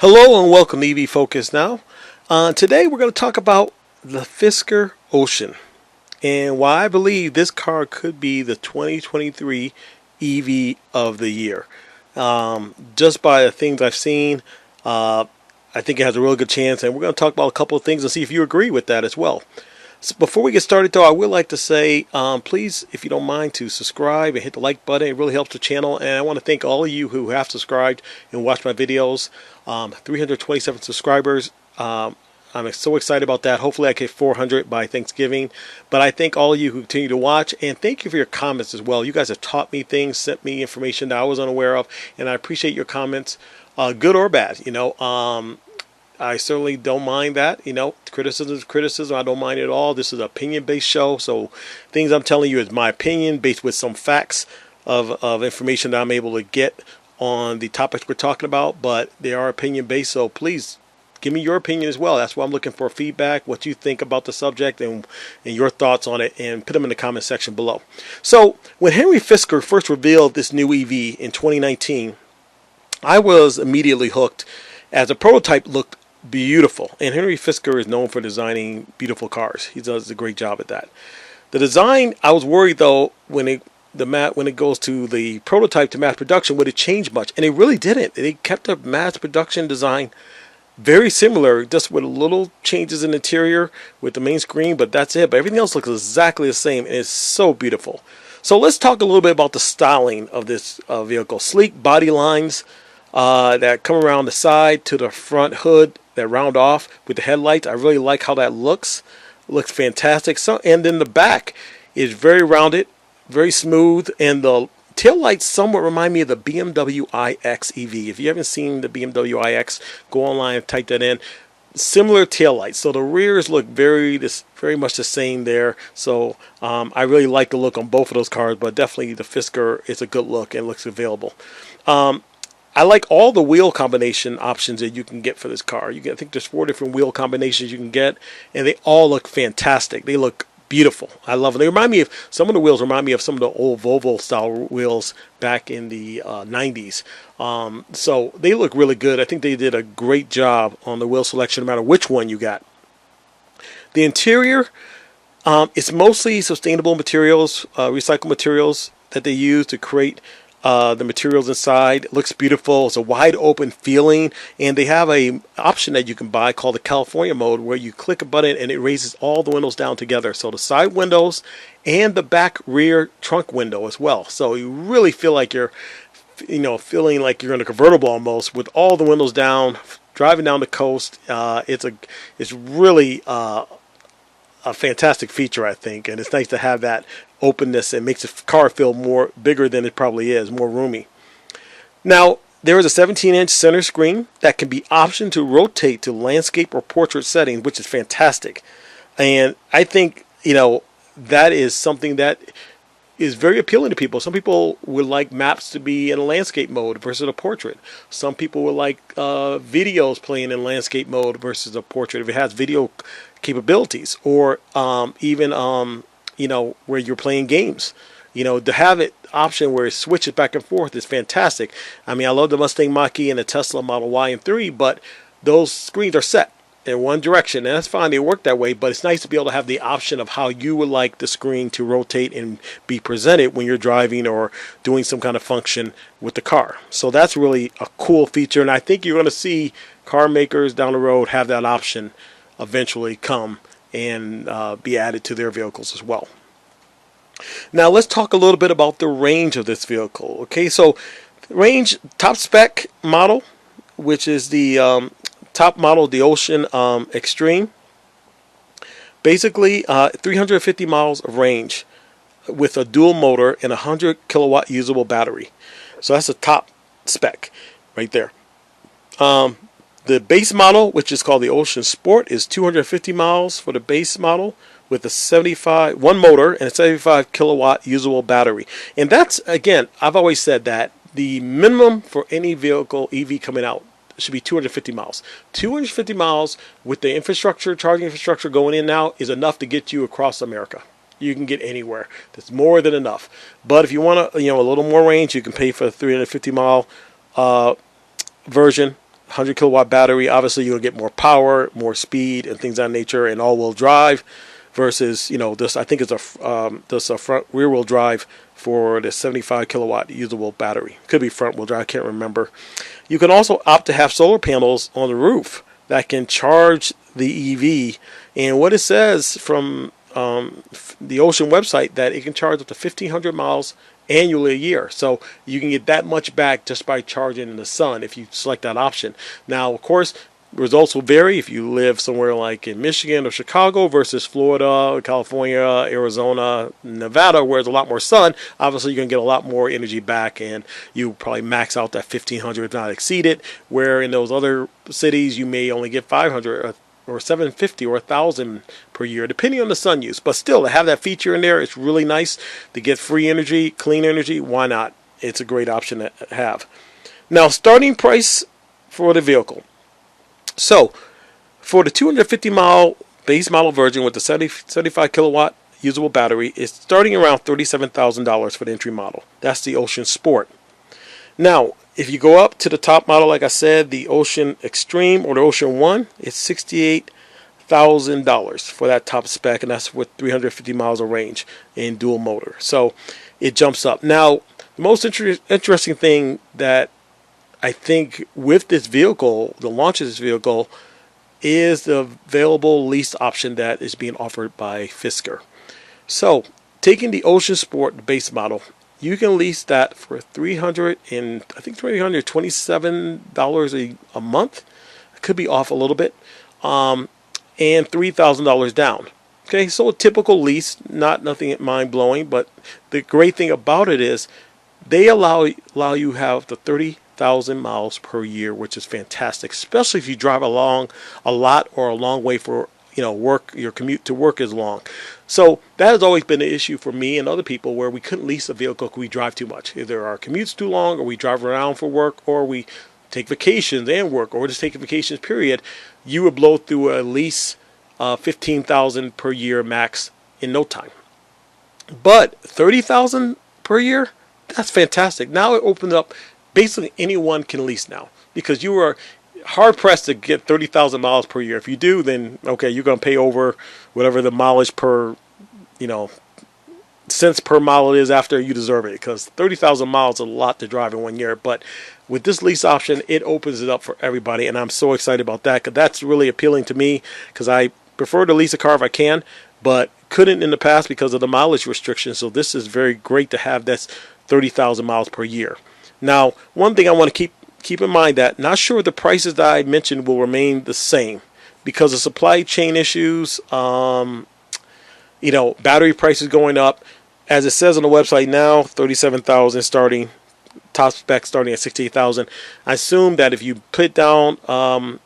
Hello and welcome to EV Focus Now. Today we're going to talk about the Fisker Ocean and why I believe this car could be the 2023 EV of the year. Just by the things I've seen, I think it has a really good chance, and we're going to talk about a couple of things and see if you agree with that as well. So before we get started though, I would like to say, please, if you don't mind, to subscribe and hit the like button. It really helps the channel, and I want to thank all of you who have subscribed and watched my videos. 327 subscribers. I'm so excited about that. Hopefully I get 400 by Thanksgiving. But I thank all of you who continue to watch, and thank you for your comments as well. You guys have taught me things, sent me information that I was unaware of, and I appreciate your comments, good or bad. I certainly don't mind that. Criticism is criticism. I don't mind it at all. This is an opinion-based show, so things I'm telling you is my opinion based with some facts of information that I'm able to get on the topics we're talking about, but they are opinion-based, so please give me your opinion as well. That's why I'm looking for feedback, what you think about the subject, and your thoughts on it, and put them in the comment section below. So when Henry Fisker first revealed this new EV in 2019, I was immediately hooked, as a prototype looked beautiful, and Henry Fisker is known for designing beautiful cars. He does a great job at that. The design, I was worried though when it goes to the prototype to mass production, would it change much? And it really didn't. They kept the mass production design very similar, just with little changes in the interior with the main screen, but that's it. But everything else looks exactly the same, and it's so beautiful. So let's talk a little bit about the styling of this vehicle. Sleek body lines that come around the side to the front hood that round off with the headlights. I really like how that looks. Looks fantastic. So, and then the back is very rounded, very smooth, and the tail lights somewhat remind me of the BMW iX EV. If you haven't seen the BMW iX, go online and type that in. Similar tail lights. So the rears look very much the same there. So I really like the look on both of those cars, but definitely the Fisker is a good look and looks available. I like all the wheel combination options that you can get for this car. I think there's 4 different wheel combinations you can get, and they all look fantastic. They look beautiful. I love them. They remind me of, some of the wheels remind me of some of the old Volvo style wheels back in the 90s. So they look really good. I think they did a great job on the wheel selection, no matter which one you got. The interior, it's mostly sustainable materials, recycled materials that they use to create the materials inside. It looks beautiful. It's a wide open feeling, and they have a option that you can buy called the California mode, where you click a button and it raises all the windows down together, so the side windows and the back rear trunk window as well. So you really feel like you're feeling like you're in a convertible almost, with all the windows down, driving down the coast. It's really a fantastic feature, I think, and it's nice to have that openness. It makes the car feel more bigger than it probably is, more roomy. Now, there is a 17-inch center screen that can be optioned to rotate to landscape or portrait settings, which is fantastic. And I think, that is something that is very appealing to people. Some people would like maps to be in a landscape mode versus a portrait. Some people would like videos playing in landscape mode versus a portrait if it has video capabilities, or even where you're playing games. To have it option where it switches back and forth is fantastic. I mean, I love the Mustang Mach-E and the Tesla Model Y and 3, but those screens are set in one direction, and that's fine. They work that way, but it's nice to be able to have the option of how you would like the screen to rotate and be presented when you're driving or doing some kind of function with the car. So that's really a cool feature, and I think you're going to see car makers down the road have that option eventually come and be added to their vehicles as well. Now let's talk a little bit about the range of this vehicle. Okay, so range, top spec model, which is the top model, the Ocean Extreme. Basically 350 miles of range with a dual motor and a 100 kilowatt usable battery. So that's the top spec right there. The base model, which is called the Ocean Sport, is 250 miles for the base model, with a one motor and a 75 kilowatt usable battery. And that's, again, I've always said that the minimum for any vehicle EV coming out should be 250 miles. 250 miles with the infrastructure, charging infrastructure going in now, is enough to get you across America. You can get anywhere. That's more than enough. But if you want a little more range, you can pay for the 350 mile version, 100 kilowatt battery. Obviously, you'll get more power, more speed, and things of that nature, and all-wheel drive. Versus, this I think it's a front rear-wheel drive for the 75 kilowatt usable battery. Could be front-wheel drive, I can't remember. You can also opt to have solar panels on the roof that can charge the EV. And what it says from the Ocean website, that it can charge up to 1,500 miles annually a year. So you can get that much back just by charging in the sun if you select that option. Now, of course, results will vary if you live somewhere like in Michigan or Chicago versus Florida, California, Arizona, Nevada, where there's a lot more sun. Obviously, you're going to get a lot more energy back, and you probably max out that 1,500 if not exceed it, where in those other cities you may only get 500 or 750 or 1,000 per year, depending on the sun use. But still, to have that feature in there, it's really nice to get free energy, clean energy. Why not? It's a great option to have. Now, starting price for the vehicle. So, for the 250 mile base model version with the 75 kilowatt usable battery, it's starting around $37,000 for the entry model. That's the Ocean Sport. Now, if you go up to the top model, like I said, the Ocean Extreme or the Ocean One, it's $68,000 for that top spec, and that's with 350 miles of range in dual motor. So, it jumps up. Now, the most interesting thing that I think with this vehicle, the launch of this vehicle, is the available lease option that is being offered by Fisker. So, taking the Ocean Sport, the base model, you can lease that for $327 a month. It could be off a little bit, and $3,000 down. Okay, so a typical lease, nothing mind blowing, but the great thing about it is they allow you to have the 30,000 miles per year, which is fantastic, especially if you drive along a lot or a long way for work. Your commute to work is long. So that has always been an issue for me and other people, where we couldn't lease a vehicle because we drive too much. Either our commute's too long, or we drive around for work, or we take vacations and work, or just take a vacations period. You would blow through a lease 15,000 per year max in no time. But 30,000 per year, that's fantastic. Now it opens up. Basically, anyone can lease now, because you are hard pressed to get 30,000 miles per year. If you do, then okay, you're going to pay over whatever the mileage per, cents per mile it is after. You deserve it, because 30,000 miles is a lot to drive in 1 year. But with this lease option, it opens it up for everybody, and I'm so excited about that, because that's really appealing to me, because I prefer to lease a car if I can, but couldn't in the past because of the mileage restrictions. So this is very great to have that's 30,000 miles per year. Now, one thing I want to keep in mind, that not sure the prices that I mentioned will remain the same because of supply chain issues. Battery prices going up. As it says on the website now, 37,000 starting, top spec starting at 68,000. I assume that if you put down the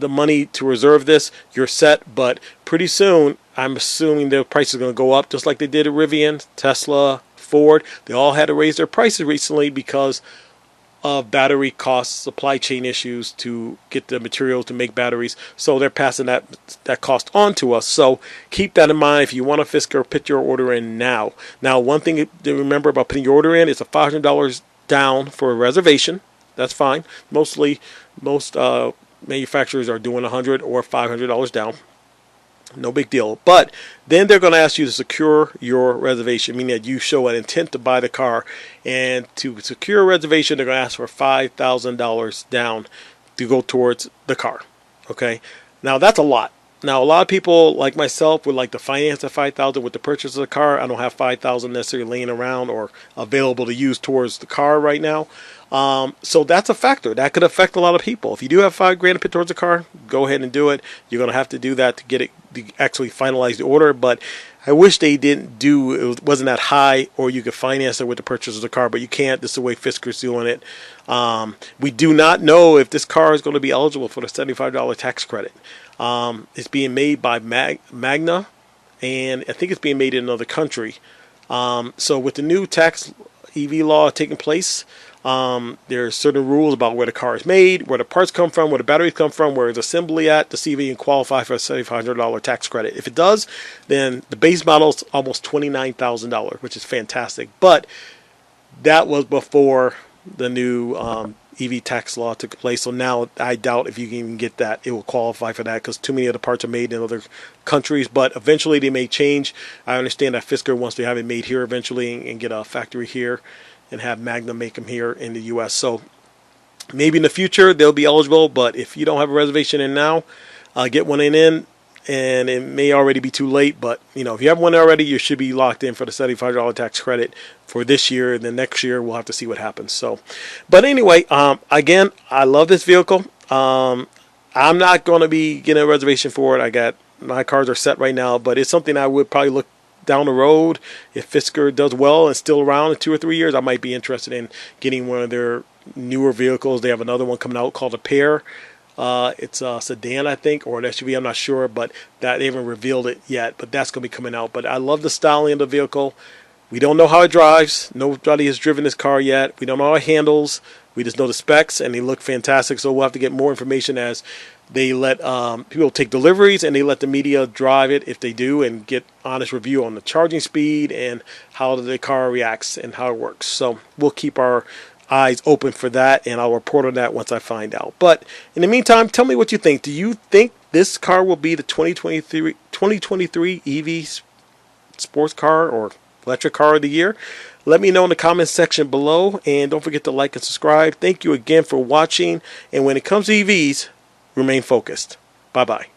money to reserve this, you're set. But pretty soon, I'm assuming the price is going to go up, just like they did at Rivian, Tesla, Ford. They all had to raise their prices recently because of battery costs, supply chain issues to get the materials to make batteries. So they're passing that cost on to us. So keep that in mind if you want a Fisker. Put your order in now. Now, one thing to remember about putting your order in is a $500 down for a reservation. That's fine. Most manufacturers are doing $100 or $500 down. No big deal. But then they're going to ask you to secure your reservation, meaning that you show an intent to buy the car. And to secure a reservation, they're going to ask for $5,000 down to go towards the car. Okay? Now, that's a lot. Now, a lot of people like myself would like to finance the $5,000 with the purchase of the car. I don't have $5,000 necessarily laying around or available to use towards the car right now. So that's a factor that could affect a lot of people. If you do have $5,000 to put towards a car, go ahead and do it. You're going to have to do that to get it to actually finalize the order. But I wish they didn't it wasn't that high, or you could finance it with the purchase of the car, but you can't. This is the way Fisker's doing it. We do not know if this car is going to be eligible for the $75 tax credit. It's being made by Magna, and I think it's being made in another country. So with the new tax EV law taking place, there are certain rules about where the car is made, where the parts come from, where the batteries come from, where it's assembly at, to see if you can qualify for a $7,500 tax credit. If it does, then the base model is almost $29,000, which is fantastic. But that was before the new EV tax law took place. So now I doubt if you can even get that, it will qualify for that because too many of the parts are made in other countries. But eventually they may change. I understand that Fisker wants to have it made here eventually and get a factory here and have Magna make them here in the U.S. So maybe in the future they'll be eligible. But if you don't have a reservation in now, get one in. And it may already be too late, but if you have one already, you should be locked in for the $75 tax credit for this year. And then next year we'll have to see what happens. So, but anyway, again, I love this vehicle. I'm not going to be getting a reservation for it. My cars are set right now, but it's something I would probably look down the road. If Fisker does well and still around in 2 or 3 years, I might be interested in getting one of their newer vehicles. They have another one coming out called a Pear. It's a sedan, I think, or an SUV. I'm not sure, but that they haven't revealed it yet. But that's going to be coming out. But I love the styling of the vehicle. We don't know how it drives. Nobody has driven this car yet. We don't know how it handles. We just know the specs, and they look fantastic. So we'll have to get more information as they let people take deliveries, and they let the media drive it if they do, and get honest review on the charging speed and how the car reacts and how it works. So we'll keep our eyes open for that, and I'll report on that once I find out. But in the meantime, tell me what you think. Do you think this car will be the 2023 EV sports car or electric car of the year? Let me know in the comments section below, and don't forget to like and subscribe. Thank you again for watching, and when it comes to EVs, remain focused. Bye-bye.